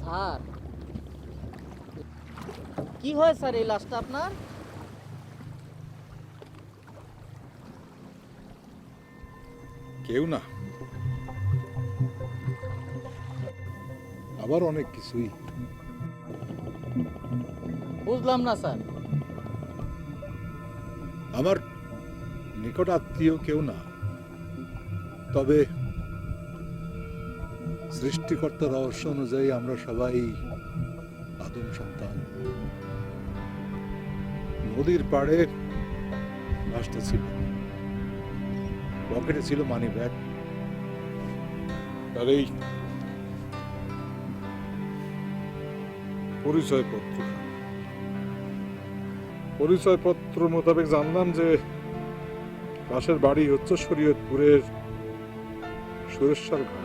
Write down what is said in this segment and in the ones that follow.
Sir, কি হয় sir এই লাশটা আপনার? কেউ না, আবার অনেক কিছুই। বুঝলাম না স্যার। আমার নিকট আত্মীয় কেউ না, তবে সৃষ্টিকর্তার রহস্য অনুযায়ী আমরা সবাই আদম সন্তান। নদীর পাড়ে লাশটা ছিল, পকেটে ছিল মানি ব্যাগ, আর এই পরিচয়পত্র। পরিচয়পত্র মোতাবেক জানলাম যে লাশের বাড়ি হচ্ছে শরীয়তপুরের সুরেশ্বর ঘাট।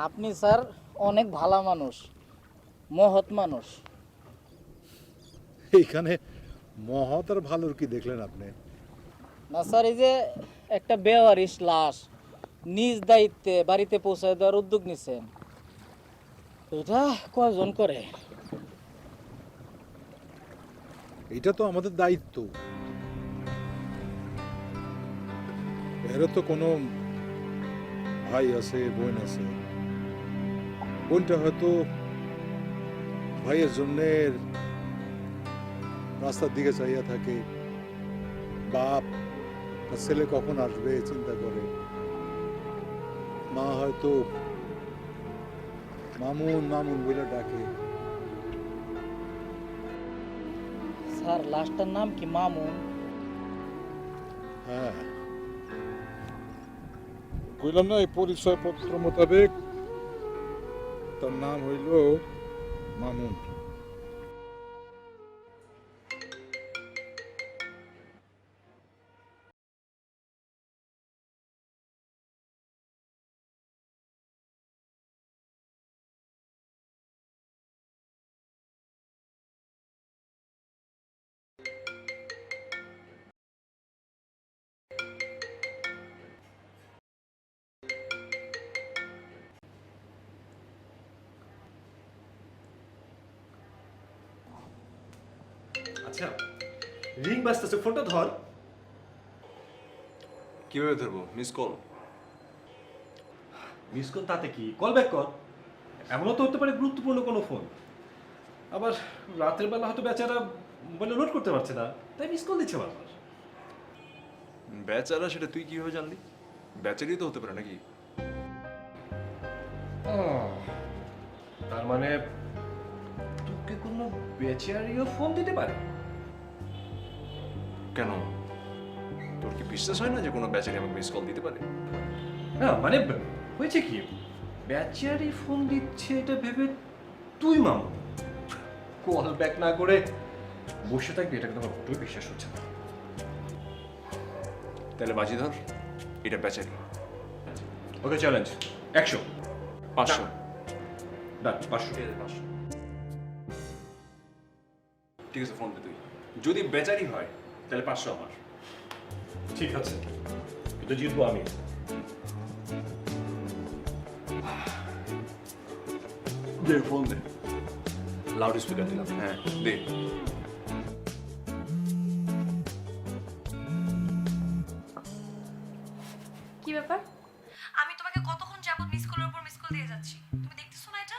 আপনি স্যার অনেক ভালো মানুষ, মহৎ মানুষ। এইখানে মহৎ আর ভালোর কি দেখলেন আপনি? না স্যার, এই যে একটা বেওয়ারিশ লাশ নিজ দায়িত্বে বাড়িতে পৌঁছায় দেওয়ার উদ্যোগ নিছেন, এটা কয়জন করে? এটা তো আমাদের দায়িত্ব। এরও তো কোনো ভাই আছে, বোন আছে। বোনটা হয়তো ভাইয়ের জন্য রাস্তার দিকে চাইয়া থাকে, বাপ তার ছেলে কখন আসবে চিন্তা করে। মা হয়তো মামুন মামুন বলে ডাকে। স্যার, লাশটার নাম কি মামুন? হ্যাঁ, বললাম না, এই পরিচয়পত্র মোতাবেক তার নাম হইল মামুন। আচ্ছা, রিং বাজতেছে, ফোনটা ধর। কিভাবে ধরবো? Miss call. মিস কল তাতে কি, কল ব্যাক কর। এমনও তো হতে পারে গুরুত্বপূর্ণ কোনো ফোন। আবার রাতের বেলা হয়তো বেচারা মোবাইলে লোড করতে পারছে না, তাই মিস কল দিচ্ছে বারবার। বেচারা, সেটা তুই কিভাবে জানলি? বেচারি তো হতে পারে নাকি? তার মানে তোকে কোনো বেচারিও ফোন দিতে পারে? কেন, তোর কি বিশ্বাস হয় না যে কোনো বেচারি আমাকে মিস কল দিতে পারে? না মানে হয়েছে কি, বেচারি ফোন দিচ্ছে এটা ভেবে তুই মামু কল ব্যাক না করে বসে থাকবি, এটা কিন্তু আমার মোটেই বিশ্বাস হচ্ছে না। তাহলে বাজি ধর, এটা বেচারি। ওকে, চ্যালেঞ্জ 100, 500। ডান, 500। ঠিক আছে, ফোন দে তুই। যদি বেচারি হয় তাহলে 500 আমার। ঠিক আছে, কিন্তু জিতবো আমি। দে ফোন দে। লাউড স্পিকার দিলাম। হ্যাঁ দে। কি ব্যাপার? আমি তোমাকে কতক্ষণ যাবত মিস কলের উপর মিস কল দিয়ে যাচ্ছি, তুমি দেখতেছো না এটা?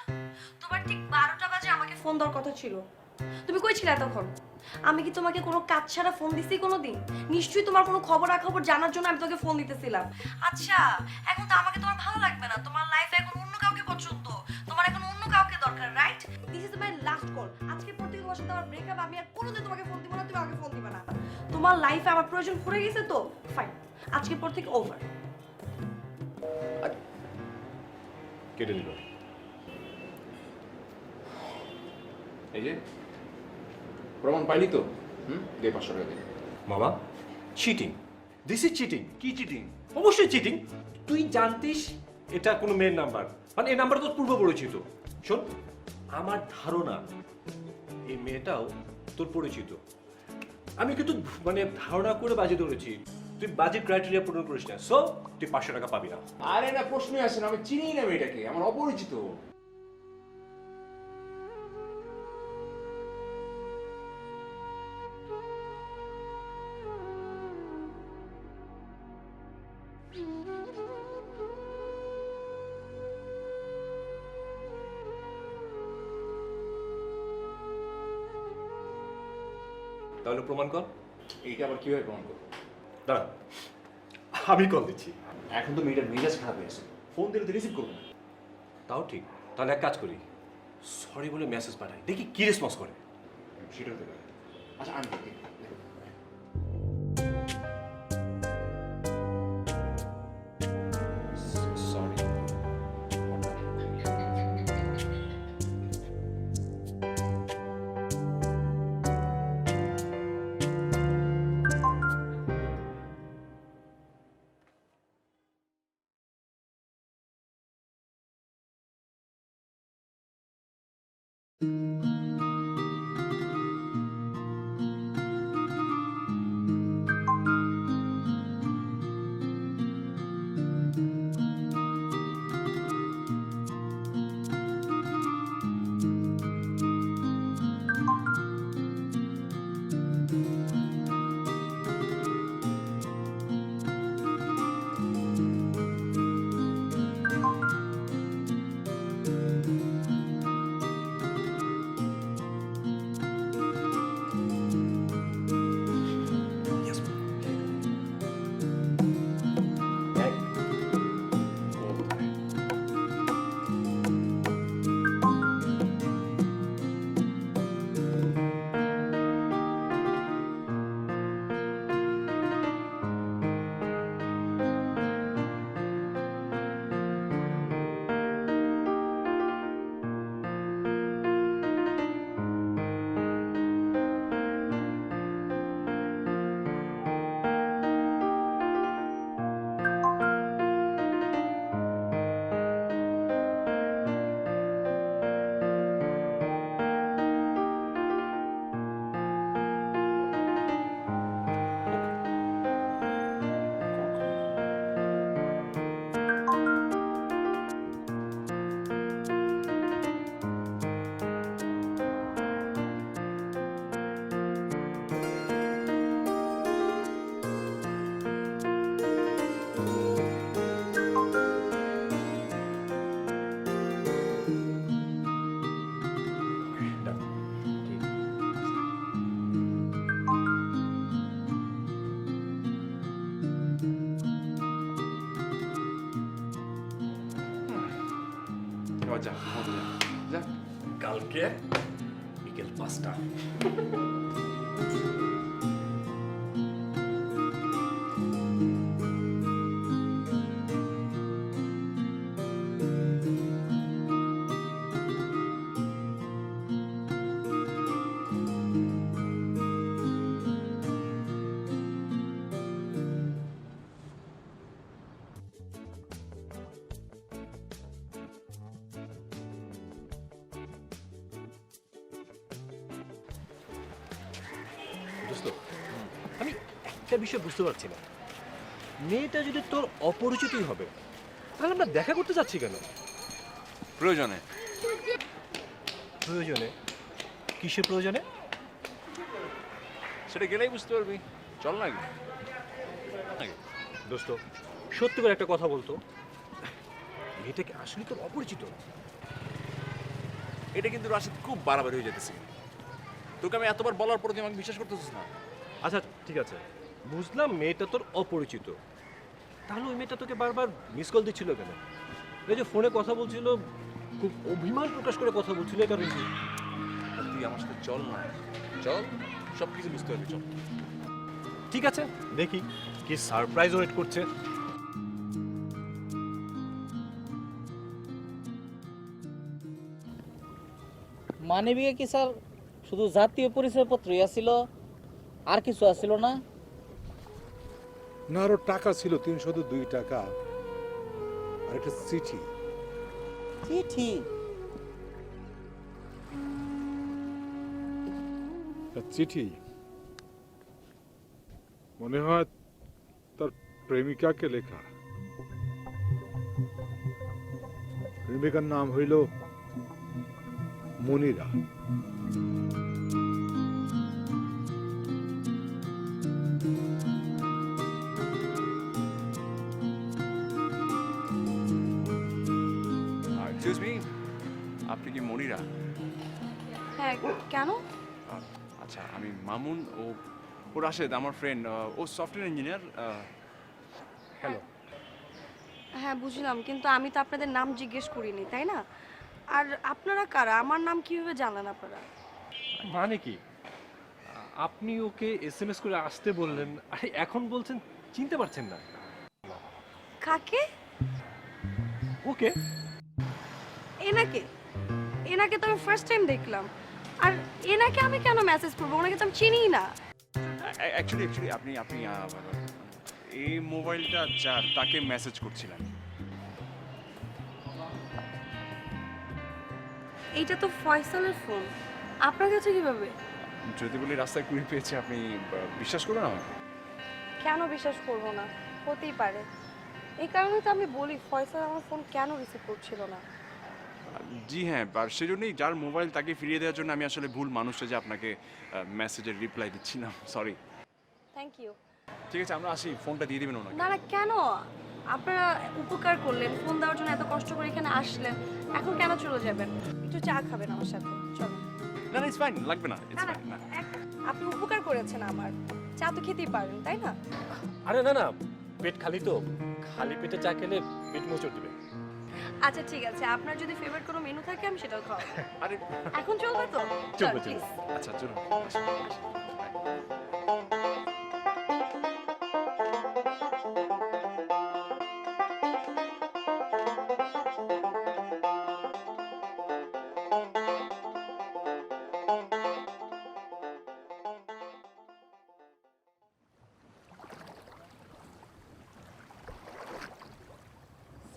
তোমার ঠিক 12টা বাজে আমাকে ফোন ফোন দেওয়ার কথা ছিল। তুমি কই ছিলে তখন? আমি কি তোমাকে কোনো কাজ ছাড়া ফোন দিছি কোনোদিন? নিশ্চয়ই তোমার কোনো খবরাখবর জানার জন্য আমি তোকে ফোন দিতেছিলাম। আচ্ছা, এখন তো আমাকে তোমার ভালো লাগবে না, তোমার লাইফে এখন অন্য কাউকে পছন্দ, তোমার এখন অন্য কাউকে দরকার, right? This is my last call. আজকের পর থেকে তোমার সাথে আমার ব্রেকআপ, আমি আর কোনোদিন তোমাকে ফোন দিব না, তুমি আমাকে ফোন দিবে না। তোমার লাইফে আমার প্রয়োজন পড়ে গেছে তো ফাইন, আজকের পর থেকে ওভার। কেটে দিল। এই যে প্রমাণ পাইলি তো? দে 500 টাকা দে। মামা, চিটিং, দিস ইজ চিটিং। কি চিটিং? অবশ্যই চিটিং। তুই জানতিস এটা কোনো মেয়ের নাম্বার, মানে এই নাম্বারটা তোর পূর্ব পরিচিত। শোন, আমার ধারণা এই মেয়েটাও তোর পরিচিত। আমি কিন্তু মানে ধারণা করে বাজে ধরেছি, তুই বাজে ক্রাইটেরিয়া পূরণ করিস না, সো তুই 500 টাকা পাবি না। আরে না, প্রশ্নই আসে না, আমি চিনি না মেয়েটাকে, আমার অপরিচিত। তাহলে প্রমাণ কর। এইটা আবার কিভাবে প্রমাণ করবো? দাঁড়া, আমি কল দিচ্ছি। এখন তো মেয়েটার মেজাজ খারাপ হয়ে আছে, ফোন দিলে তো রিসিভ করবো না। তাও ঠিক, তাহলে এক কাজ করি, সরি বলে মেসেজ পাঠাই, দেখি কি রেসপন্স করে। সেটা হতে পারে। আচ্ছা আমি দেখি। সরি। যা ঘুমাতে যা, যা। কালকে বিকেল 5টা। দোস্ত, আমি একটা বিষয় বুঝতে পারছি না, মেয়েটা যদি তোর অপরিচিতই হবে তাহলে আমরা দেখা করতে যাচ্ছি কেন? প্রয়োজনে। প্রয়োজনে? কিসের প্রয়োজনে? সেটা গেলেই বুঝতে পারবি, চল না আগে। দোস্ত, সত্যি করে একটা কথা বলতো, মেয়েটাকে আসলে তোর অপরিচিত? এটা কিন্তু রাশিদ খুব বাড়াবাড়ি হয়ে যেতেছে। তোকে আমি এতবার বলার পর তুই আমাকে বিশ্বাস করতেছিস না। আচ্ছা ঠিক আছে, বুঝলাম মেয়েটা তোর অপরিচিত, তাহলে ওই মেয়েটা তোকে বারবার মিস কল দিচ্ছিল কেন? এই যে ফোনে কথা বলছিল, খুব অভিমান প্রকাশ করে কথা বলছিল, এটা কারণ কি? আর তুই আমার সাথে চল না, চল, সব কিছু বুঝতে পারবি, চল। ঠিক আছে, দেখি কি সারপ্রাইজ ওয়েট করছে। মানবিকে কি স্যার শুধু জাতীয় পরিচয়পত্রই আছিল, আর কিছু আছিল না? না, আরো টাকা ছিল 302 টাকা, আর একটা চিঠি। চিঠি? একটা চিঠি মনে হয় তার প্রেমিকাকে লেখা। প্রেমিকার নাম হইল মনিরা। এক্সকিউজ মি, আপনি কি মনিরা? হ্যাঁ, কেন? আচ্ছা, আমি মামুন, ও রাশেদ আমার ফ্রেন্ড, ও সফটওয়্যার ইঞ্জিনিয়ার। হ্যালো। হ্যাঁ বুঝলাম, কিন্তু আমি তো আপনাদের নাম জিজ্ঞেস করিনি, তাই না? আর আপনারা কারা? আমার নাম কিভাবে জানেন আপনারা? মানে কি, আপনি ওকে এসএমএস করে আসতে বললেন, আরে এখন বলছেন চিনতে পারছেন না? কাকে? ওকে। এনাকে? এনাকে তো আমি ফার্স্ট টাইম দেখলাম। আর এনাকে আমি কেন মেসেজ করবো? ওনাকে তো আমি চিনিই না। অ্যাকচুয়ালি আপনি এই মোবাইলটা যার, তাকে মেসেজ করছিলেন। এইটা তো ফয়সালের ফোন, আপনার কাছে কিভাবে? যদি বলি রাস্তায় কুড়ি পেয়েছে, আপনি বিশ্বাস করবেন আমাকে? কেন বিশ্বাস করব না? হতেই পারে। এই কারণে তো আমি বলি ফয়সাল আমার ফোন কেন রিসিভ করছিল না। জি হ্যাঁ, আর সেজন্যই যার মোবাইল তাকে ফিরিয়ে দেওয়ার জন্য আমি আসলে ভুল মানুষটা যে আপনাকে মেসেজের রিপ্লাই দিচ্ছিলাম, সরি। Thank you. ঠিক আছে, আমরা আসি, ফোনটা দিয়ে দিবেন ওনাকে। না না, কেন? আপনারা উপকার করলেন, ফোন দেওয়ার জন্য এত কষ্ট করে এখানে আসলেন, এখন কেন চলে যাবেন? একটু চা খাবেন আমার সাথে, চলো। না না, ইটস ফাইন, লাগবে না, না ইটস না, ফাইন। আপনি উপকার করেছেন আমার, চা তো খেতেই পারেন, তাই না? আরে না না, পেট খালি তো, খালি পেটে চা খেলে পেট মোচড় দিবে। আচ্ছা ঠিক আছে, আপনার যদি ফেভারিট কোনো মেনু থাকে আমি সেটাও খাওয়াবো। আরে এখন চলবে তো? চলবে, প্লিজ। আচ্ছা, চলুন।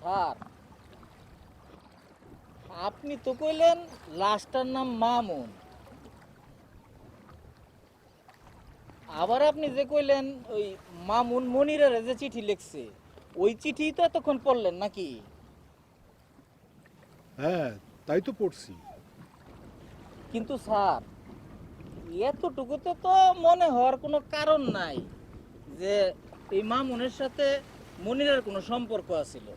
স্যার, আপনি তো কইলেন লাস্টার নাম মামুন, আবার আপনি যে কইলেন ওই মামুন মনিরের যে চিঠি লিখছে, ওই চিঠি তো এতক্ষণ পড়লেন নাকি? হ্যাঁ, তাই তো পড়ছি। কিন্তু স্যার, এতটুকুতে তো মনে হওয়ার কোনো কারণ নাই যে এই মামুনের সাথে মনিরের কোনো সম্পর্ক আছিল।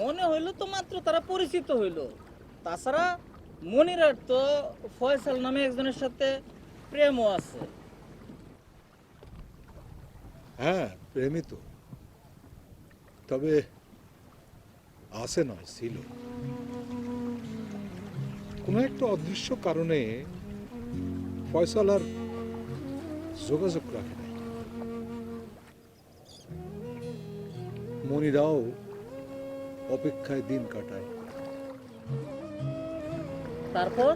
মনে হইলো তো মাত্র তারা পরিচিত হইলো। তাছাড়া মনিরের তো ফয়সাল নামে একজনের সাথে প্রেমও আছে। হ্যাঁ, প্রেমিত, তবে আছে নয়, ছিল। কোনো একটা অদৃশ্য কারণে ফয়সাল আর যোগাযোগ রাখে নাই। মনিরাও অপেক্ষায় দিন কাটায়। তারপর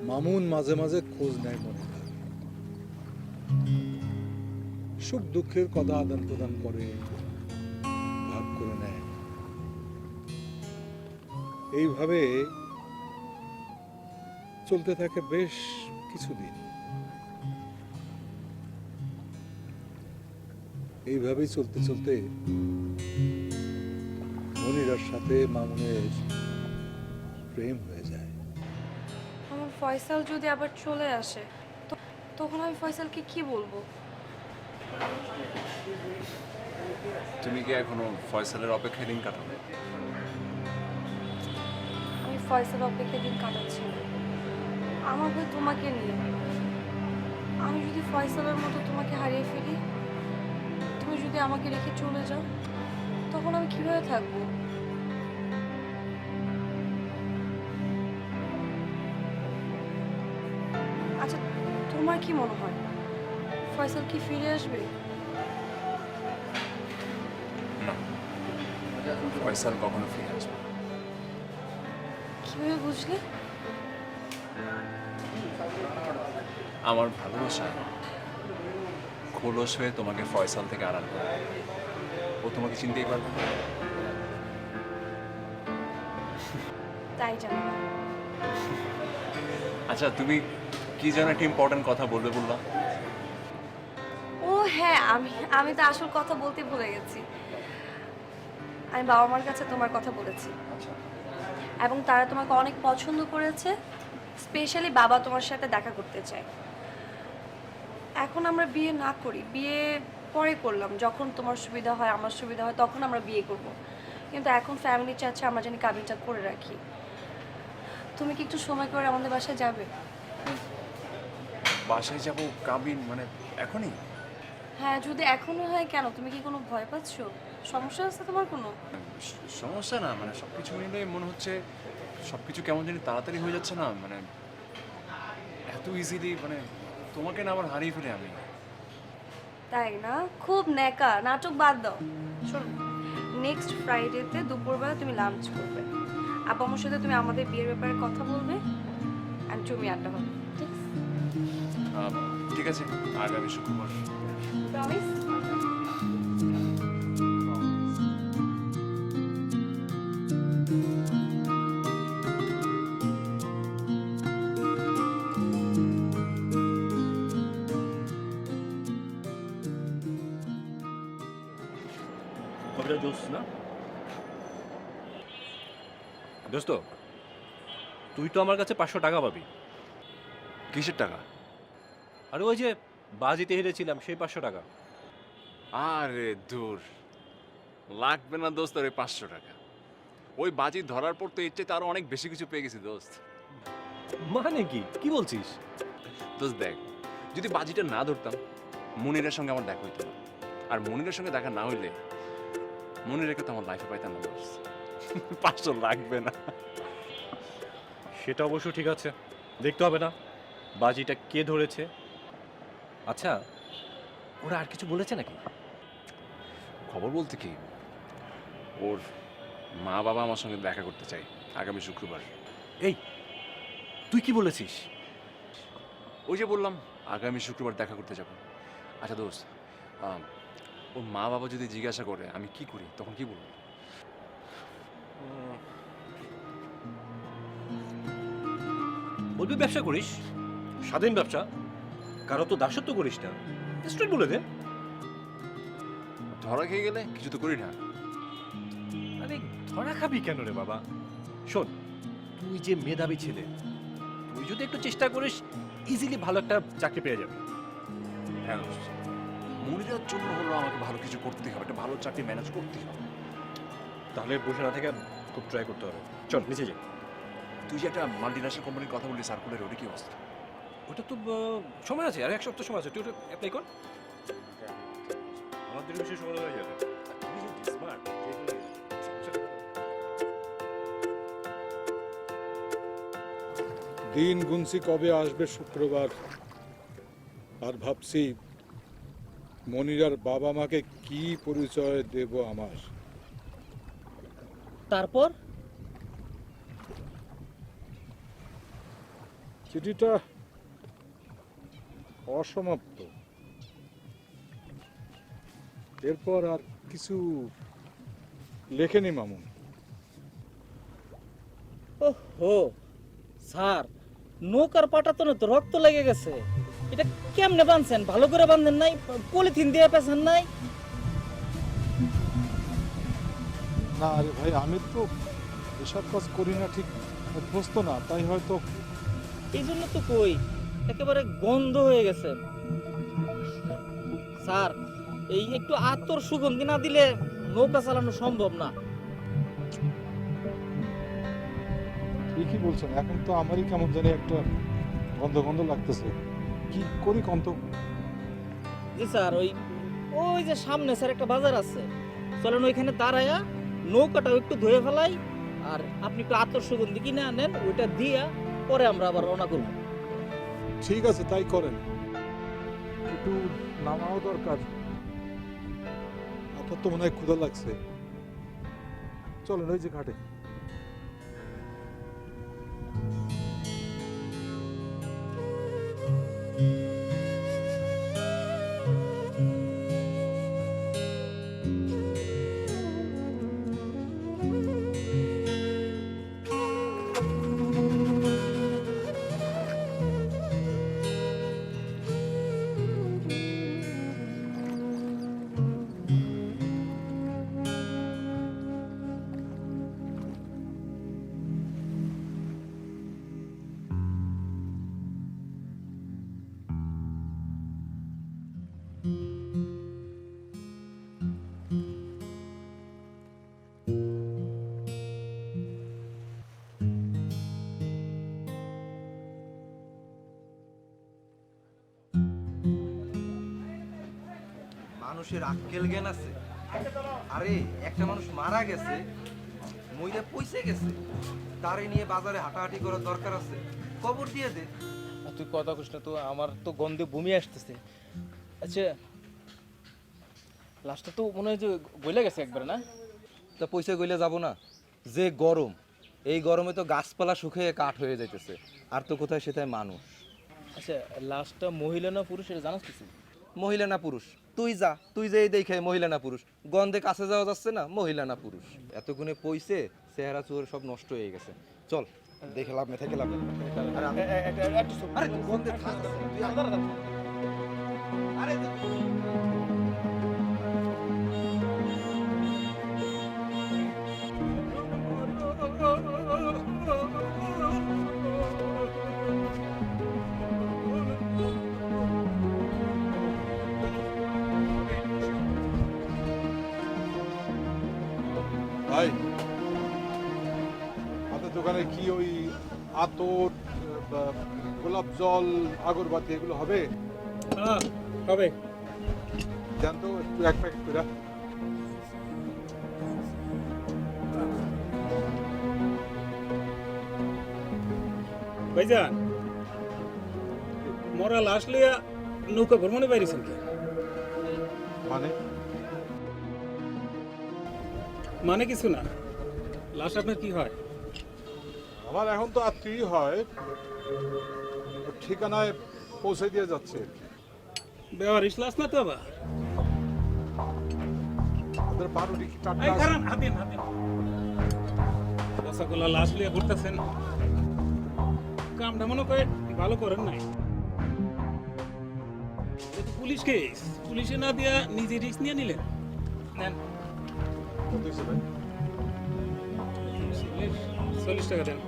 মামুন মাঝে মাঝে খোঁজ নেয় মনিরার, সুখ দুঃখের কথা আদান প্রদান করে, ভাগ করে নেয়। এইভাবে চলতে থাকে বেশ কিছুদিন। এইভাবেই চলতে চলতে মনিরার সাথে মামুনের প্রেম হয়ে যায়। আমার ফয়সাল যদি আবার চলে আসে, তখন আমি ফয়সালকে কি বলবো? তুমি কি এখনো ফয়সালের অপেক্ষায় দিন কাটাবে? ফয়সাল অপেক্ষা দিন কাটাচ্ছি না। আমার ভয় তোমাকে নিয়ে। আমি যদি ফয়সালের মতো তোমাকে হারিয়ে ফেলি, তুমি যদি আমাকে রেখে চলে যাও, তখন আমি কিভাবে থাকবো? আচ্ছা, তোমার কি মনে হয় ফয়সাল কি ফিরে আসবে? না, ফয়সাল কখনো ফিরে আসবে না। কিভাবে বুঝলে? আমার ভালোবাসা খোলস হয়ে তোমাকে ফয়সাল থেকে আড়াল করে। ও তোমাকে চিনতেই পারবে না। তাই জানো না। আচ্ছা, তুমি কি যেন একটা ইম্পর্টেন্ট কথা বলবে বললাম? ও হ্যাঁ, আমি আমি তো আসল কথা বলতে ভুলে গেছি। আমি বাবা মার কাছে তোমার কথা বলেছি এবং তারা তোমাকে অনেক পছন্দ করেছে। স্পেশালি বাবা তোমার সাথে দেখা করতে চায়। এখন আমরা বিয়ে না করি, বিয়ে পরে করলাম, যখন তোমার সুবিধা হয় আমার সুবিধা হয় তখন আমরা বিয়ে করব। কিন্তু এখন ফ্যামিলি চাচ্ছে আমরা যেন কাবিনটা করে রাখি। তুমি কি একটু সময় করে আমাদের বাসায় যাবে? বাসায় যাবো কাবিন মানে এখনই? হ্যাঁ, যদি এখনো হয়। কেন, তুমি কি কোনো ভয় পাচ্ছো? সমস্যা আছে তোমার কোনো? সমস্যা না, মানে সবকিছু মিলে মনে হচ্ছে সবকিছু কেমন জানি তাড়াতাড়ি হয়ে যাচ্ছে না, মানে এত ইজিলি, মানে তোমাকে না আবার হারিয়ে ফেলে আমি। তাই না? খুব নেকা, নাটক বাদ দাও। শোনো, নেক্সট ফ্রাইডেতে দুপুরবেলা তুমি লাঞ্চ করবে। আপা আমার সাথে তুমি আমাদের বিয়ের ব্যাপারে কথা বলবে আর তুমি আড্ডা হবে। ঠিক আছে? ঠিক আছে, আগামী শুক্রবার। প্রমিস? কবিতা দোস্ত না? দোস্ত, তুই তো আমার কাছে 500 টাকা পাবি। কিসের টাকা? আর ওই যে বাজিতে হেরেছিলাম সেই 500 টাকা। আরে দূর, লাগবে না দোস্ত ওই 500 টাকা। ওই বাজি ধরার পর তো ইচ্ছে তারও অনেক বেশি কিছু পেয়ে গেছি দোস্ত। মানে কি কি বলছিস? দোস্ত দেখ, যদি বাজিটা না ধরতাম মনিরের সঙ্গে আমার দেখা হইতো না। আর মনিরের সঙ্গে দেখা না হইলে মনিরকে তো আমার লাইফে পাইতাম না দোস্ত। 500 লাগবে না। সেটা অবশ্য ঠিক আছে, দেখতে হবে না বাজিটা কে ধরেছে। আচ্ছা, ওরা আর কিছু বলেছে নাকি? খবর বলতে কি, ওর মা বাবা আমার সঙ্গে দেখা করতে চাই আগামী শুক্রবার। এই, তুই কি বলেছিস? ওই যে বললাম আগামী শুক্রবার দেখা করতে যাব। আচ্ছা দোস্ত, ওর মা বাবা যদি জিজ্ঞাসা করে আমি কি করি তখন কি বলবো? বলবি ব্যবসা করিস, স্বাধীন ব্যবসা, কারো তো দাসত্ব করিস না। স্ট্রেট বলে দে। ধরা খেয়ে গেলে কিছু তো করি না। আরে ধরা খাবি কেন রে বাবা? শোন, তুই যে মেধাবী ছেলে, তুই যদি একটু চেষ্টা করিস ইজিলি ভালো একটা চাকরি পেয়ে যাবি। হ্যাঁ দোস্ত, মনিরার জন্য হলো আমাকে ভালো কিছু করতে হবে, একটা ভালো চাকরি ম্যানেজ করতে হবে। তাহলে বসে না থেকে খুব ট্রাই করতে হবে। চল নিচে যাই। তুই যে একটা মাল্টিন্যাশনাল কোম্পানির কথা বললি সার্কুলার, ওটা কি অবস্থা? ওটা তো সময় আছে, আর 1 সপ্তাহ সময় আছে, তুই ওটা অ্যাপ্লাই কর। আমাদের বেশি সময় হয়ে যাবে। তুই যে স্মার্ট, দিন গুনছি কবে আসবে শুক্রবার, আর ভাবছি মনিরার বাবা মাকে কি পরিচয় দেব আমার। তারপর চিঠিটা অসমাপ্ত, এরপর আর কিছু লেখেনি মামুন। ওহো স্যার, নৌকার পাটাতনে তো রক্ত লেগে গেছে। এটা কেমনে বাঁধছেন? ভালো করে বাঁধেন নাই? পলিথিন দিয়ে পেছেন নাই? না আরে ভাই, আমি তো এসব কাজ করি না, ঠিক অভ্যস্ত না, তাই হয়তো। এই জন্য তো কই একেবারে গন্ধ হয়ে গেছে। স্যার, এই একটু আতর সুগন্ধি না দিলে নৌকা চালানো সম্ভব না। ঠিকই বলছেন, এখন তো আমারই কেমন জানি একটা গন্ধ গন্ধ লাগতেছে। কি করি কন্ত? জি স্যার, ওই ওই যে সামনে স্যার একটা বাজার আছে, চলেন ওইখানে দাঁড়ায়া নৌকাটাও একটু ধুয়ে ফেলাই, আর আপনি একটু আতর সুগন্ধি কিনে আনেন, ওইটা দিয়া পরে আমরা আবার রওনা করবো। ঠিক আছে, তাই করেন। একটু নামাও দরকার। আপনার তো মনে হয় ক্ষুধা লাগছে। চলেন ওই যে ঘাটে। মানুষের আক্কেল জ্ঞান আছে? আরে একটা মানুষ মারা গেছে, মইরা পয়সে গেছে, তারে নিয়ে বাজারে হাঁটাহাঁটি করার দরকার আছে? কবর দিয়ে দে। তুই কথা কইস না তো, আমার তো গন্ধে বমি আসতেছে। আচ্ছা, লাস্টটা তো মনে হয় যে গলে গেছে একবারে, না? তা পয়সা গইলে যাব না? যে গরম, এই গরমে তো গাছপালা শুকিয়ে কাঠ হয়ে যাইতেছে, আর তো কোথায় সেটাই মানুষ। আচ্ছা, লাস্টটা মহিলা না পুরুষ এটা জানাস কিছু? মহিলা না পুরুষ? তুই যা, তুই যে এই দেখে মহিলা না পুরুষ, গন্ধে কাছে যাওয়া যাচ্ছে না, মহিলা না পুরুষ। এতক্ষণে পয়সে চেহারা চুয়ার সব নষ্ট হয়ে গেছে। চল, দেখে লাভ নেই, থেকে লাভ নেই। আরে তুই গন্ধে থাক, তুই আয়। আরে ভাই, আপনার দোকানে কি ওই আতর, বা গোলাপ জল, আগরবাতি এগুলো হবে? হবে। দেন তো একটু, এক প্যাকেট করে। ভাইজান, মরা লাশ লইয়া নৌকা ভ্রমণে বাইরেছেন কি? মানে মানে কিছু না, লাশ আপনার কি হয়? আমার এখন তো আত্মীয় হয়, ওর ঠিকানায় পৌঁছে দিয়ে যাচ্ছে। বেওয়ারিশ লাশ না তো আবার? ওদের পাউরুটি কি টাটকা এই আছে? খারান, হাতেন হাতেন রসগোল্লা লাশ লইয়া ঘুরতেছেন, কামটা মনে করে ভালো করেন নাই। এটা তো পুলিশ কেস, পুলিশে না দিয়া নিজে রিস্ক নিয়ে নিলেন। নেন, কত হয়েছে ভাই? 40 টাকা দেন।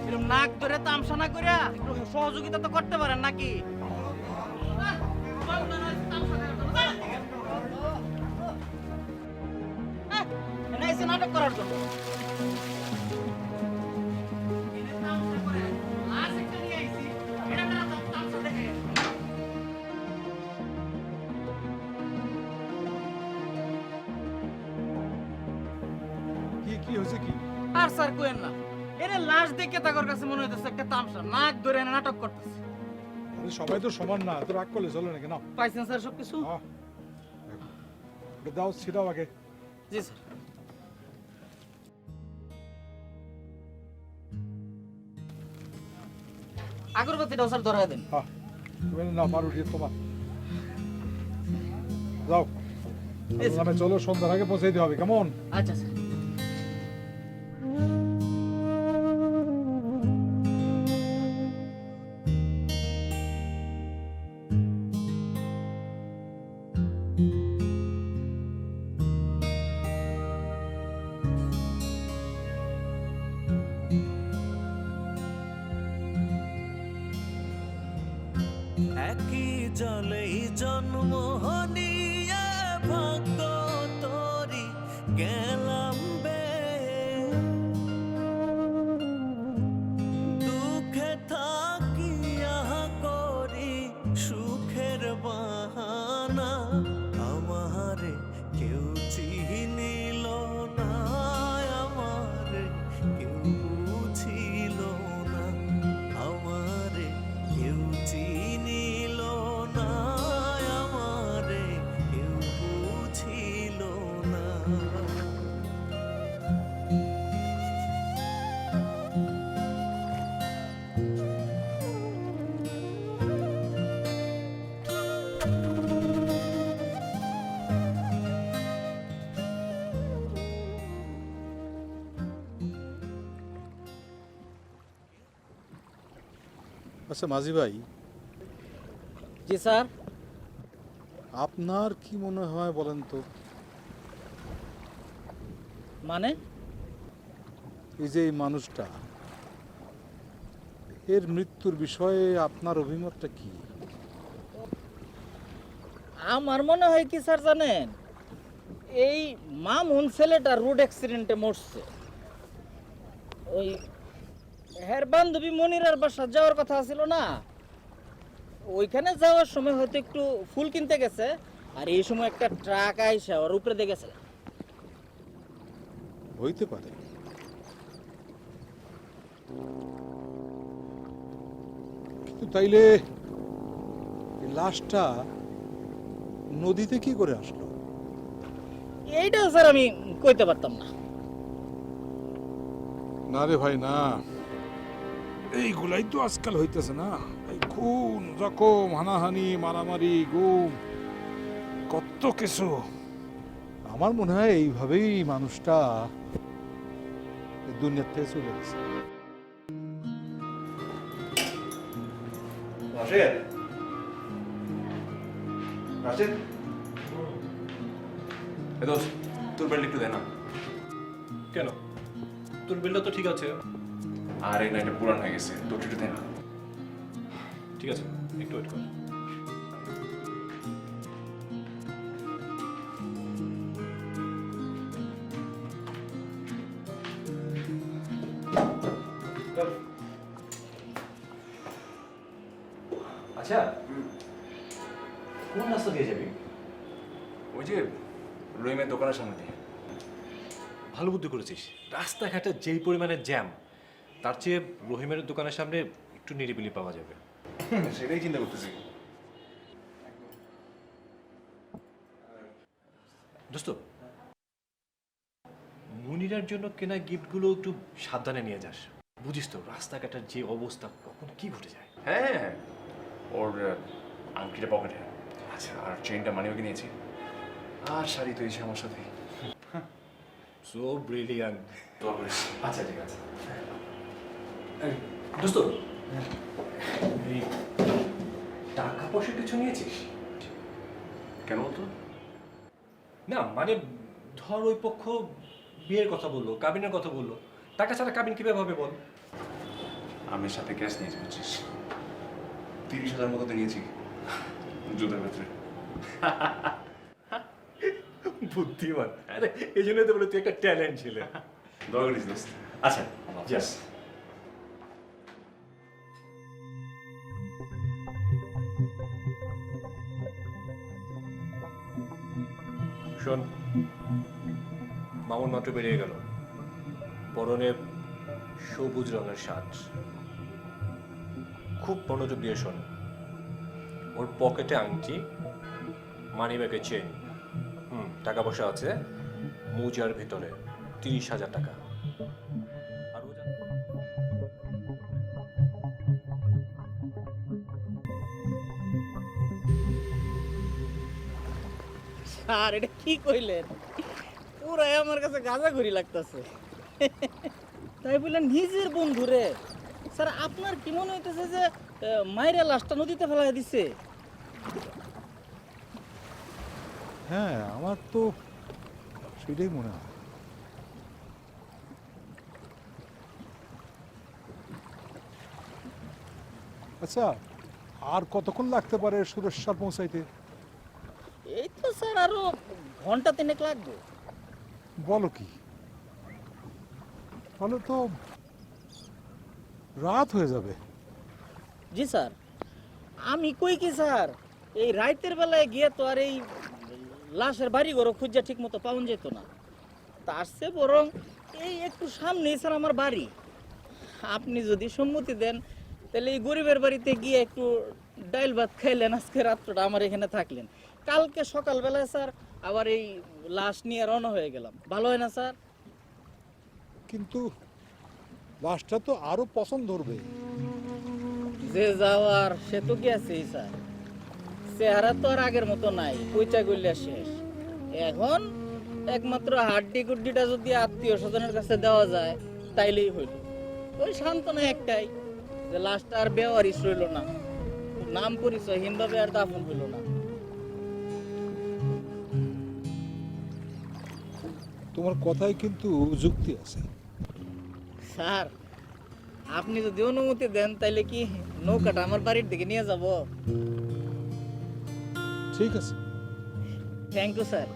এরকম নাক ধরে তামসা না করে একটু সহযোগিতা তো করতে পারেন নাকি? নাটক করার জন্য কি কি হয়েছে কি? আর স্যার কোয়েন না, এর লাশ দেখে তার কাছে মনে হইতেছে একটা তামসা, নাক ধরে এনে নাটক করতেছে। আরে সবাই তো সমান না, তো রাগ করলে চলে না কেন? পাইছেন স্যার সবকিছু? ওটা দাও, ছিটাও আগে। জি স্যার। আগরবাতিটাও স্যার ধরাই দেন। হ্যাঁ, তুমি না পাউরুটি তোমার। আমি চলো, সন্ধ্যার আগে পৌঁছাইতে হবে, কেমন? আচ্ছা স্যার। একই জলেই জন্ম নিয়ে ভাগ্য তোরি গেলাম বে, দুঃখে থাকিয়া করি সুখের বাহানা, আমারে কেউ চিনিল না, আমারে কেউ বুঝিল না, আমারে কেউ চিনিল না, আমারে কেউ বুঝিল না। আচ্ছা মাঝি ভাই, জি স্যার। আপনার কি মনে হয় বলেন তো, মানে এই যে এই মানুষটা, এর মৃত্যুর বিষয়ে আপনার অভিমতটা কি? আমার মনে হয় কি স্যার জানেন, এই মামুন ছেলেটা রোড অ্যাক্সিডেন্টে মরছে। ওই হের বান্ধবী মনিরার বাসা যাওয়ার কথা ছিল না, ওইখানে যাওয়ার সময় হয়তো একটু ফুল কিনতে গেছে, আর এই সময় একটা ট্রাক আইসা ওর উপরে দিয়ে গেছে। হইতে পারে, কিন্তু তাইলে এই লাশটা নদীতে কি করে আসলো? এইটা স্যার আমি কইতে পারতাম না। না রে ভাই না, এইগুলাই তো আজকাল হইতেছে না, এই খুন জখম হানাহানি মারামারি গুম কত কিছু। আমার মনে হয় এইভাবেই মানুষটা এই দুনিয়ার থেকে চলে গেছে। রাশেদ, রাশেদ, এ দোস্ত, তোর বেল্ট একটু দে না। কেন? তোর বিলটা তো ঠিক আছে। আর এই নাইটটা পুরান হয়ে গেছে, তোর একটু দে না। ঠিক আছে, একটু ওয়েট কর। আচ্ছা, কোন রাস্তা দিয়ে যাবি? ওই যে রহিমের দোকানের সামনে দিয়ে। ভালো বুদ্ধি করেছিস। রাস্তাঘাটে যেই পরিমাণে জ্যাম, তার চেয়ে রহিমের দোকানের সামনে একটু নিরিবিলি পাওয়া যাবে। সেটাই চিন্তা করতেছি। দোস্ত, মুনিরার জন্য কেনা গিফটগুলো একটু সাবধানে নিয়ে যাস। বুঝিস তো রাস্তাঘাটের যে অবস্থা, কখন কি ঘটে যায়। হ্যাঁ, ওর আংটিটা পকেটে, আচ্ছা, আর চেনটা মানিব্যাগে নিয়েছি, আর শাড়ি তো এসে আমার সাথে। So brilliant. দোয়া করিস। আচ্ছা, ঠিক আছে। দোস্ত, এই টাকা পয়সা কিছু নিয়েছিস? কেন বলতো? না মানে ধর ওই পক্ষ বিয়ের কথা বললো, কাবিনের কথা বললো, টাকা ছাড়া কাবিন কিভাবে হবে বল? আমি সাথে ক্যাশ নিয়েছি বুঝছিস, 30,000 মতো তো নিয়েছি জুতার ভেতরে। বুদ্ধিমান। আরে এই জন্যই তো বলে তুই একটা ট্যালেন্ট ছিলে। দোয়া করিস দোস্ত। আচ্ছা, যাস। শোন, মামুন মাত্র বেরিয়ে গেল, পরনে সবুজ রঙের শার্ট। খুব মনোযোগ দিয়ে শোন, ওর পকেটে আংটি, মানিব্যাগে চেন, টাকা পয়সা আছে মুজার ভিতরে 30,000 টাকা। আর ও স্যার এটা কি কইলেন, পুরাই আমার কাছে গাঁজাখুরি লাগতেছে। তাই বললেন নিজের বন্ধুরে? স্যার আপনার কি মনে হইতেছে যে মাইরা লাশটা নদীতে ফেলাই দিছে? হ্যাঁ, আমার তো সেটাই মনে হয়। আচ্ছা, আর কতক্ষণ লাগতে পারে সুরেশ্বর পৌঁছাইতে? এই তো স্যার আরো ঘন্টা তিনেক লাগবে। বলো কি, তাহলে তো রাত হয়ে যাবে। জি স্যার, আমি কই কি স্যার, এই রাতের বেলায় গিয়ে তো আর এই লাশের বাড়ি ঘরও খুঁজা ঠিক মতো পাওয়া যেত না। তার চেয়ে বরং এই একটু সামনেই স্যার আমার বাড়ি। আপনি যদি সম্মতি দেন তাহলে এই গরিবের বাড়িতে গিয়ে একটু ডাইল ভাত খাইলেন, আজকে রাত্রটা আমার এখানে থাকলেন, কালকে সকালবেলায় স্যার আবার এই লাশ নিয়ে রওনা হয়ে গেলাম, ভালো হয় না স্যার? কিন্তু লাশটা তো আরো পছন্দ ধরবে। যে যাওয়ার সে তো গেছেই স্যার, চেহারা তো আর আগের মতো নাই, পয়চা গইলা শেষ। এখন একমাত্র হাড্ডি গুড্ডিটা যদি আত্মীয় স্বজনের কাছে দেওয়া যায় তাইলেই হইল। ওই সান্ত্বনা একটাই যে লাশটা আর বেওয়ারিশ রইল না, নাম পরিচয়হীনভাবে আর দাফন হইল না। তোমার কথায় কিন্তু যুক্তি আছে। স্যার আপনি যদি অনুমতি দেন তাইলে কি নৌকাটা আমার বাড়ির দিকে নিয়ে যাব? ঠিক আছে। Thank you sir.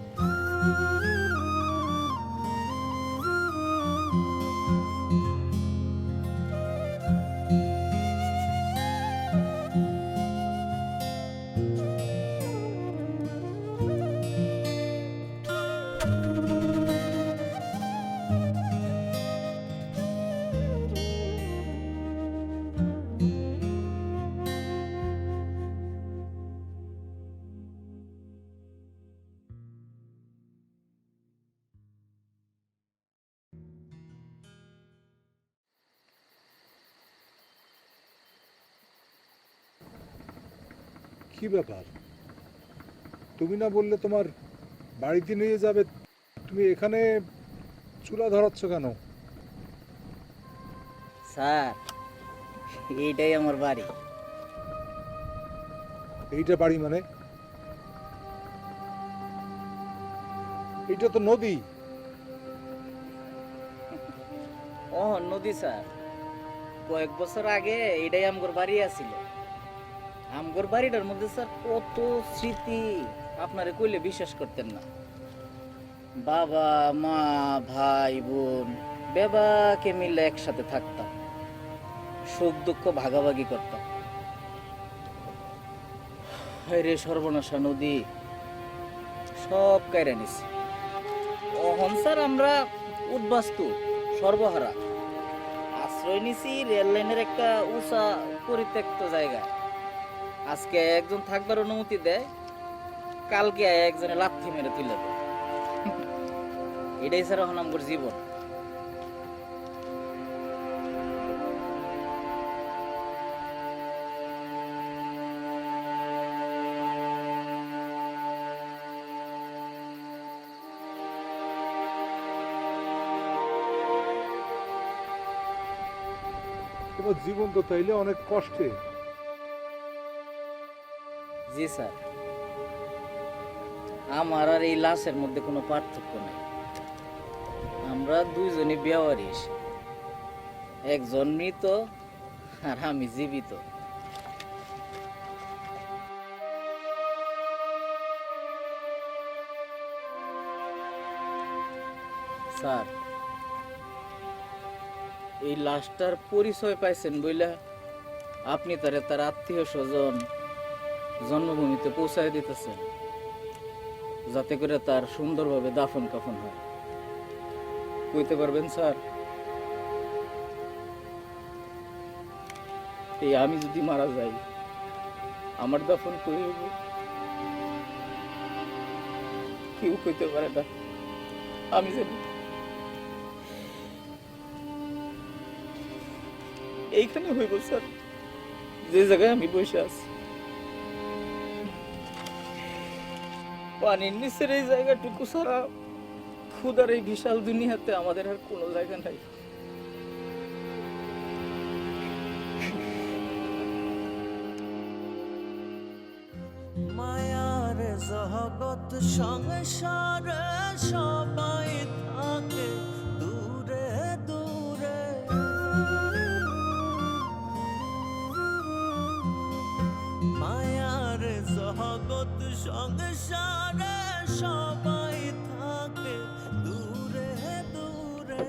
কি ব্যাপার, তুমি না বললে তোমার বাড়িতে নিয়ে যাবে, তুমি এখানে চুলা ধরাচ্ছ কেন? স্যার এইটাই আমার বাড়ি। এইটা বাড়ি মানে? এইটা তো নদী। ও নদী স্যার, কয়েক বছর আগে এটাই আমগর বাড়ি আছিল। আমগর বাড়িটার মধ্যে স্যার কত স্মৃতি, আপনারে কইলে বিশ্বাস করতেন না। বাবা মা ভাই বোন বেবাকে মিলে একসাথে থাকতাম, সুখ দুঃখ ভাগাভাগি করতাম। রে সর্বনাশা নদী সব কাইরা নিছে। অহন স্যার আমরা উদ্বাস্তু সর্বহারা, আশ্রয় নিছি রেল লাইনের একটা উঁচা পরিত্যক্ত জায়গায়। আজকে একজন থাকবার অনুমতি দেয়, কালকে একজনে লাথি মেরে তুলে দেয়। এটাই স্যার এখন আমার জীবন। তোমার জীবন তো তাইলে অনেক কষ্টে। জি স্যার, আমার আর এই লাশের মধ্যে কোনো পার্থক্য নেই। আমরা দুইজনই বেওয়ারিশ, একজন মৃত আর আমি জীবিত। স্যার এই লাশটার পরিচয় পাইছেন বইলা আপনি তার আত্মীয় স্বজন জন্মভূমিতে পৌঁছায় দিতেছেন, যাতে করে তার সুন্দরভাবে দাফন কাফন হয়। কইতে পারবেন স্যার, এই আমি যদি মারা যাই আমার দাফন কই হইব? কেউ কইতে পারে না। আমি জানি এইখানে হইব স্যার, যে জায়গায় আমি বসে আছি। পানির নিচের এই জায়গাটুকু ছাড়া ক্ষুধার এই বিশাল দুনিয়াতে আমাদের আর কোনো জায়গা নাই। মায়ার জগৎ সংসারে সবাই থাকে দূরে দূরে, মায়ার জগৎ সংসারে সবাই থাকে দূরে দূরে,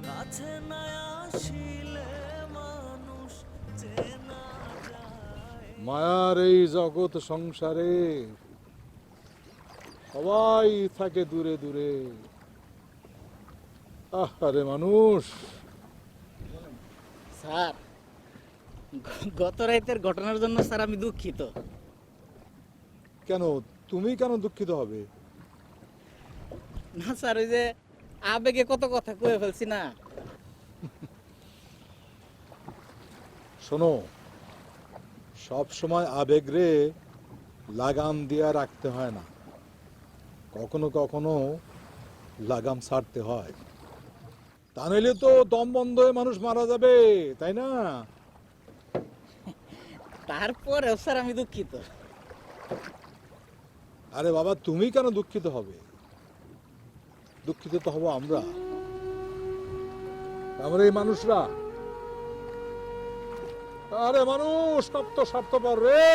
কাছে না আসিলে মানুষ চেনা যায়। মায়ার এই জগৎ সংসারে সবাই থাকে দূরে দূরে। আরে মানুষ, স্যার, গত রাতের ঘটনার জন্য স্যার আমি দুঃখিত। কেন তুমি কেন দুঃখিত হবে? না স্যার, ওই যে আবেগে কত কথা কয়ে ফেলছি না। শোনো, সব সময় আবেগরে লাগাম দিয়া রাখতে হয় না, কখনো কখনো লাগাম ছাড়তে হয়, তা নইলে তো দম বন্ধ হয়ে মানুষ মারা যাবে, তাই না? তারপরেও স্যার আমি দুঃখিত। আরে বাবা, তুমি কেন দুঃখিত হবে? দুঃখিত তো হবো আমরা এই মানুষরা। আরে মানুষ কত স্বার্থপর রে,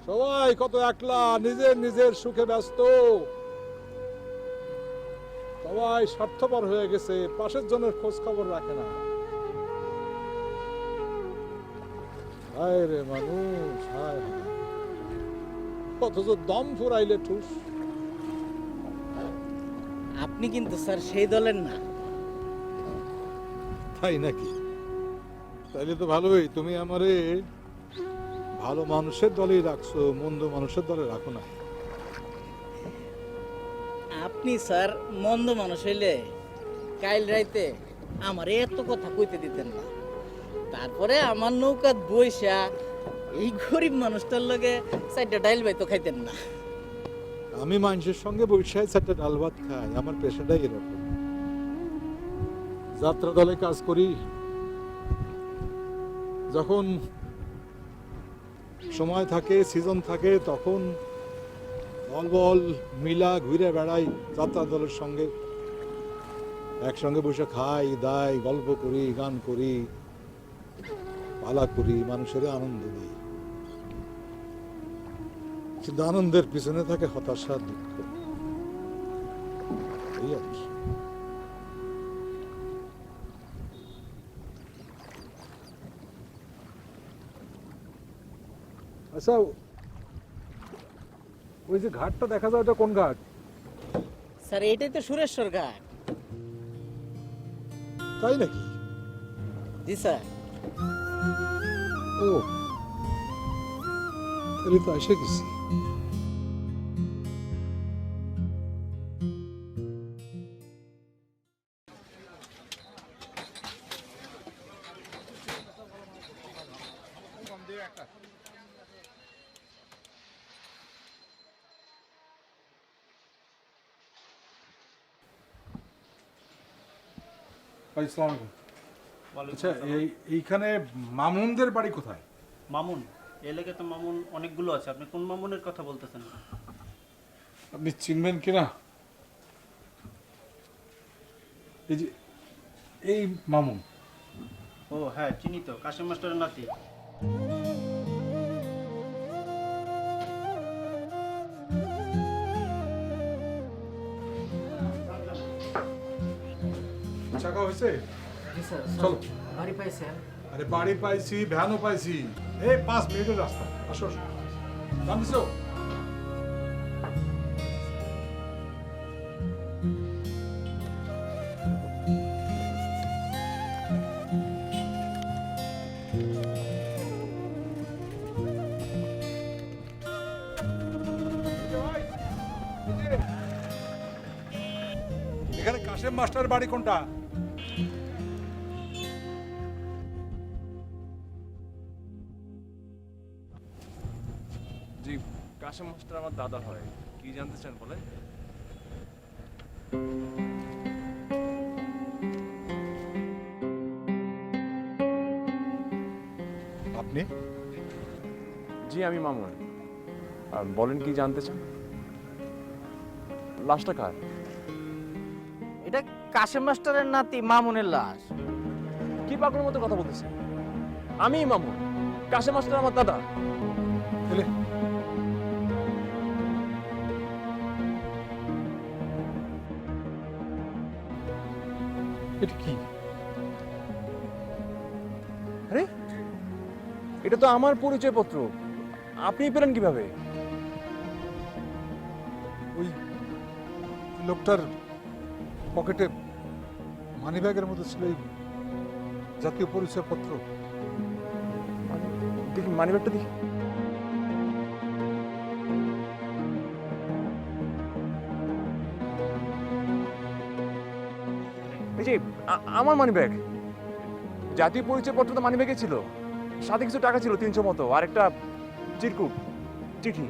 সবাই কত একলা, নিজের নিজের সুখে ব্যস্ত, সবাই স্বার্থপর হয়ে গেছে, পাশের জনের খোঁজ খবর রাখে না। হায় রে মানুষ, হায় হায়, অথচ দম ফুরাইলে ঠুস। আপনি কিন্তু স্যার সেই দলের না। তাই নাকি? তাইলে তো ভালোই, তুমি আমারে ভালো মানুষের দলেই রাখছো, মন্দ মানুষের দলে রাখো না। আপনি স্যার মন্দ মানুষ হইলে কাইল রাইতে আমার এত কথা কইতে দিতেন না। তারপরে আমার নৌকাত বইসা এই গরিব মানুষটার লগে চারটা ডাইল ভাই তো খাইতেন না। আমি মানুষের সঙ্গে বৈশাখ চারটা ডাল ভাত খাই, আমার পেশাটাই এরকম। যাত্রা দলে কাজ করি, যখন সময় থাকে, সিজন থাকে, তখন দল বল মিলা ঘুরে বেড়াই যাত্রা দলের সঙ্গে, একসঙ্গে বসে খাই দাই, গল্প করি, গান করি, পালা করি, মানুষের আনন্দ দিই। কিন্তু আনন্দের পিছনে থাকে হতাশা, দুঃখ, এই আর কি। আচ্ছা, ওই যে ঘাটটা দেখা যায়, ওটা কোন ঘাট? স্যার এইটাই তো সুরেশ্বর ঘাট। তাই নাকি? জি স্যার। ও, তাহলে তো এসে গেছি। আচ্ছা, এইখানে মামুনদের বাড়ি কোথায়? মামুন এলাকায় তো মামুন অনেকগুলো আছে, আপনি কোন মামুনের কথা বলতেছেন? আপনি চিনবেন কিনা? এই যে এই মামুন। ও হ্যাঁ, চিনি তো, কাশিম মাস্টারের নাতি। চাকা হয়েছে? চলো। বাড়ি পাইছেন? আরে বাড়ি পাইছি, ভ্যানও পাইছি, এই 5 মিনিটের রাস্তা। আসো আসো, দাম দিছো? এখানে কাশেম মাস্টার বাড়ি কোনটা? জি, কাশেম মাস্টার আমার দাদা হয়, কি জানতে চান বলেন? আপনি? জি আমি মামুন। বলেন কি জানতে চান? লাশটা কার? এটা কাশেম মাস্টারের নাতি মামুনের লাশ। কি পাগলের মতো কথা বলতেছেন? আমি মামুন, কাশেম মাস্টার আমার দাদা। এলে এটা কি? আরে এটা তো আমার পরিচয়পত্র, আপনি পেলেন কিভাবে? ওই লোকটার পকেটে মানিব্যাগের মধ্যে ছিল এই জাতীয় পরিচয়পত্র। দেখি মানিব্যাগটা দেখি। এই যে আমার মানিব্যাগ, জাতীয় পরিচয়পত্র তো মানিব্যাগে ছিল, সাথে কিছু টাকা ছিল 300 মতো, আর একটা চিরকুট চিঠি।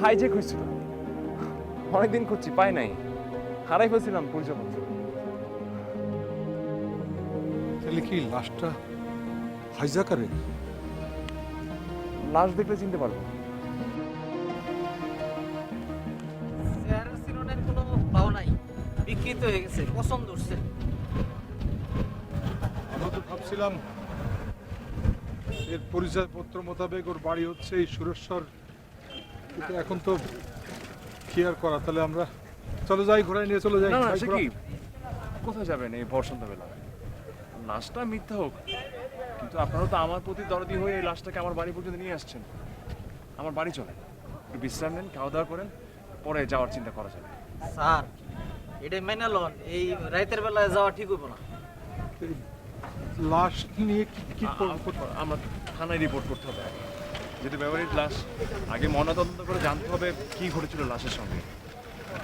হাইজ্যাক হয়েছিল, অনেকদিন খুঁজছি পাই নাই, হারাই ফেলছিলাম পরিচয়পত্র। তাহলে কি লাশটা হাইজাকারের? লাশ দেখলে চিনতে পারবো। চেহারার চিহ্নের কোনো পাও নাই, বিকৃত হয়ে গেছে, পছন্দ উঠছে। আমরা তো ভাবছিলাম এর পরিচয়পত্র মোতাবেক ওর বাড়ি হচ্ছে এই সুরেশ্বর, কিন্তু এখন তো কি আর করা, তাহলে আমরা চলো যাই, ঘোড়ায় নিয়ে চলে যাই। না না যাই সে ঘোড়া। কি, কোথায় যাবেন এই ভর সন্ধ্যাবেলা? লাশটা মিথ্যা হোক, কিন্তু আপনারা তো আমার প্রতি দরদি হয়ে এই লাশটাকে আমার বাড়ি পর্যন্ত নিয়ে আসছেন। আমার বাড়ি চলে, একটু বিশ্রাম নেন, খাওয়া দাওয়া করেন, পরে যাওয়ার চিন্তা করা যাবে। স্যার এটা মেনে লন, এই রাতের বেলায় যাওয়া ঠিক হইব না। এই লাশ নিয়ে কি কি করবো? আমরা থানায় রিপোর্ট করতে হবে আগে। যদি ব্যবহৃত লাশ, আগে ময়নাতদন্ত করে জানতে হবে কি ঘটেছিল লাশের সঙ্গে।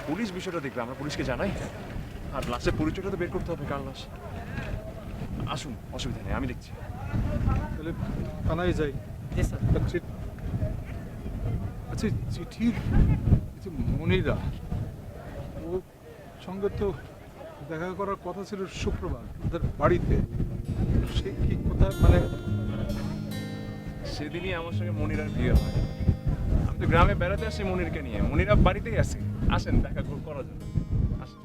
পুলিশ বিষয়টা দেখবে, আমরা পুলিশকে জানাই, আর লাশের পরিচয়টা তো বের করতে হবে কার লাশ। আসুন, অসুবিধা নেই, আমি দেখছি। তাহলে থানায় যাই। জি স্যার। আচ্ছা চিঠির এই যে মনিরা, ও সঙ্গে তো দেখা করার কথা ছিল শুক্রবার ওদের বাড়িতে, সে কি কোথায় মানে? সেদিনই আমার সঙ্গে মনিরার বিয়ে হয়। আমি তো গ্রামে বেড়াতে আসি মনিরকে নিয়ে, মনিরা বাড়িতেই আছে। আসেন দেখা করা যাবে, আসেন।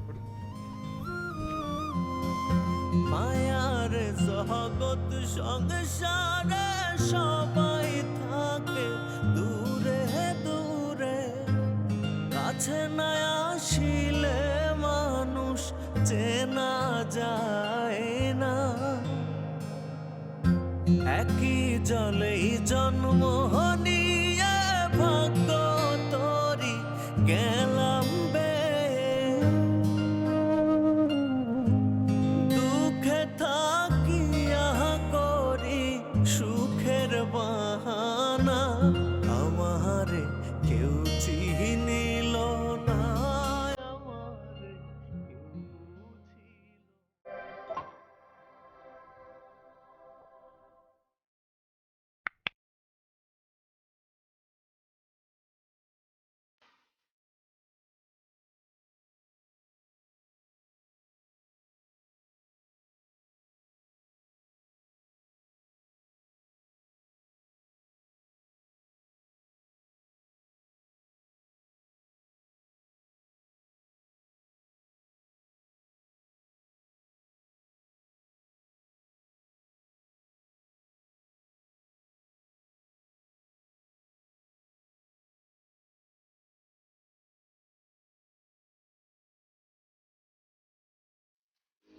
মায়ার জগৎ সংসারে সবাই থাকে দূরে দূরে, কাছে না আসিলে মানুষ চেনা যায় না। একই জলেই জন্ম নিয়ে ভাগ্য তরি গেল